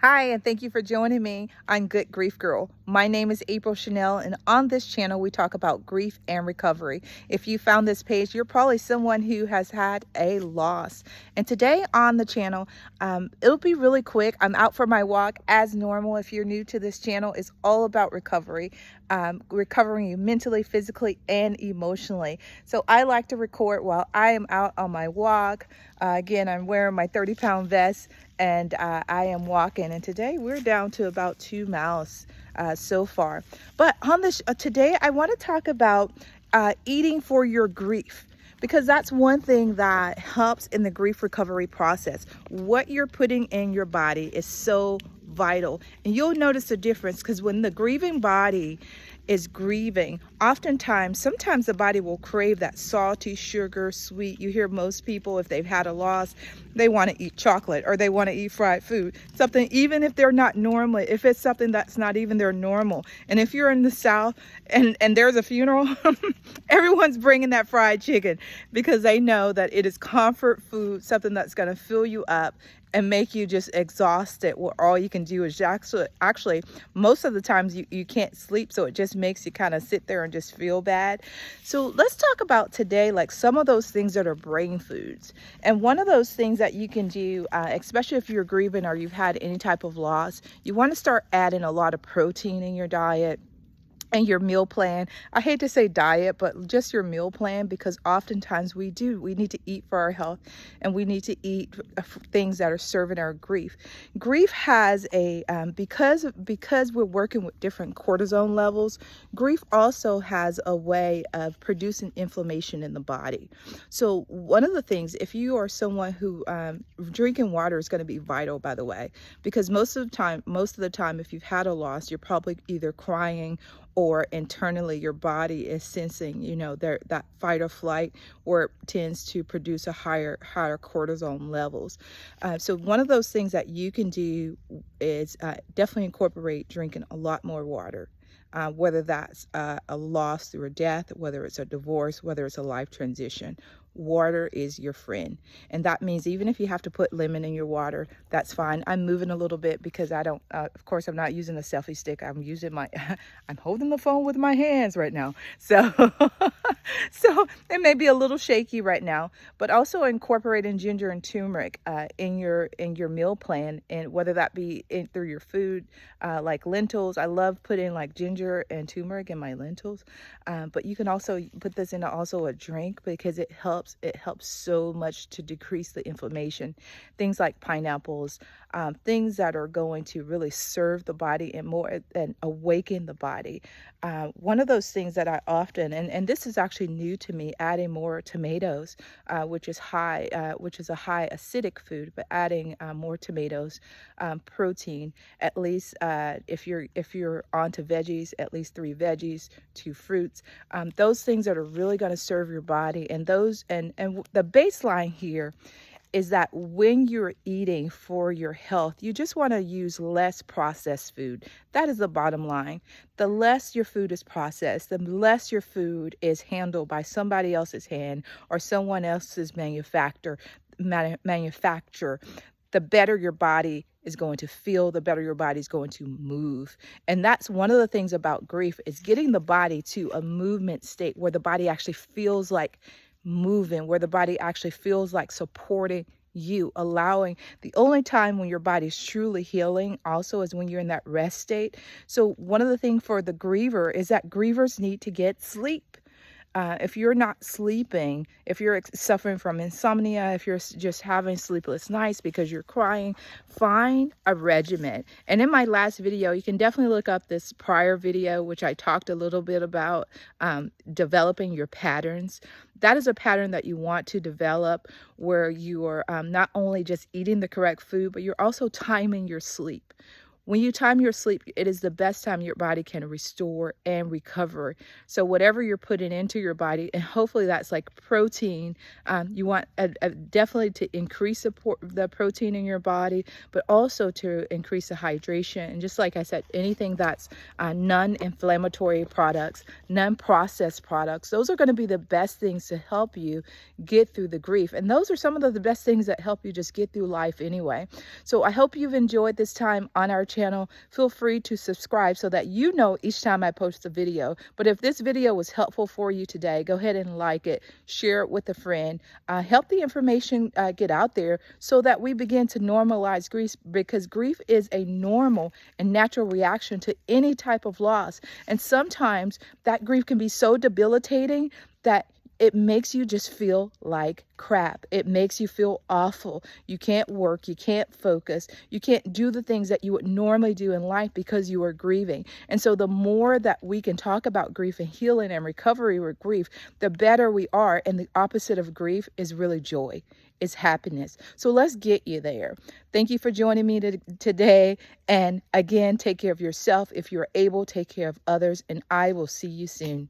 Hi, and thank you for joining me on Good Grief Girl. My name is April Chanel, and on this channel, we talk about grief and recovery. If you found this page, you're probably someone who has had a loss. And today on the channel, it'll be really quick. I'm out for my walk as normal. If you're new to this channel, it's all about recovery, recovering you mentally, physically, and emotionally. So I like to record while I am out on my walk. Again, I'm wearing my 30-pound vest and I am walking, and today we're down to about 2 miles so far. But on this today I want to talk about eating for your grief, because that's one thing that helps in the grief recovery process. What you're putting in your body is so vital, and you'll notice a difference, because when the grieving body is grieving, oftentimes, sometimes the body will crave that salty, sugar, sweet. You hear most people, if they've had a loss, they want to eat chocolate or they want to eat fried food, something, even if they're not normal, if it's something that's not even their normal. And if you're in the South and there's a funeral, everyone's bringing that fried chicken, because they know that it is comfort food, something that's going to fill you up and make you just exhausted, where all you can do is actually most of the times you can't sleep, so it just makes you kind of sit there and just feel bad. So let's talk about today, like some of those things that are brain foods. And one of those things that you can do, especially if you're grieving or you've had any type of loss, you want to start adding a lot of protein in your diet and your meal plan. I hate to say diet, but just your meal plan, because oftentimes we need to eat for our health, and we need to eat things that are serving our grief. Grief has a because we're working with different cortisone levels, grief also has a way of producing inflammation in the body. So one of the things, if you are someone who drinking water is going to be vital, by the way, because most of the time if you've had a loss, you're probably either crying or internally your body is sensing, that fight or flight, where it tends to produce a higher cortisone levels. So one of those things that you can do is definitely incorporate drinking a lot more water. Whether that's a loss through a death, whether it's a divorce, whether it's a life transition, water is your friend. And that means even if you have to put lemon in your water, that's fine. I'm moving a little bit because I don't, of course, I'm not using a selfie stick. I'm using I'm holding the phone with my hands right now. So, so it may be a little shaky right now, but also incorporating ginger and turmeric in your meal plan, and whether that be through your food, like lentils. I love putting like ginger and turmeric in my lentils, but you can also put this in also a drink, because it helps so much to decrease the inflammation. Things like pineapples, things that are going to really serve the body and more and awaken the body. One of those things that I often, and this is actually new to me, adding more tomatoes, which is a high acidic food, but adding more tomatoes, protein, at least if you're onto veggies, at least 3 veggies, 2 fruits. Those things that are really going to serve your body, and the baseline here is that when you're eating for your health, you just want to use less processed food. That is the bottom line. The less your food is processed, the less your food is handled by somebody else's hand or someone else's manufacturer, the better your body is going to feel, the better your body is going to move. And that's one of the things about grief, is getting the body to a movement state where the body actually feels like moving, where the body actually feels like supporting you, allowing. The only time when your body's truly healing also is when you're in that rest state. So one of the things for the griever is that grievers need to get sleep. If you're not sleeping, if you're suffering from insomnia, if you're just having sleepless nights because you're crying, find a regimen. And in my last video, you can definitely look up this prior video, which I talked a little bit about developing your patterns. That is a pattern that you want to develop, where you are not only just eating the correct food, but you're also timing your sleep. When you time your sleep, it is the best time your body can restore and recover. So whatever you're putting into your body, and hopefully that's like protein, you want definitely to increase the protein in your body, but also to increase the hydration. And just like I said, anything that's non-inflammatory products, non-processed products, those are going to be the best things to help you get through the grief. And those are some of the best things that help you just get through life anyway. So I hope you've enjoyed this time on our channel. Feel free to subscribe so that you know each time I post a video. But if this video was helpful for you today, go ahead and like it, share it with a friend, help the information get out there so that we begin to normalize grief, because grief is a normal and natural reaction to any type of loss. And sometimes that grief can be so debilitating that it makes you just feel like crap. It makes you feel awful. You can't work, you can't focus, you can't do the things that you would normally do in life because you are grieving. And so the more that we can talk about grief and healing and recovery with grief, the better we are. And the opposite of grief is really joy, is happiness. So let's get you there. Thank you for joining me today. And again, take care of yourself. If you're able, take care of others, and I will see you soon.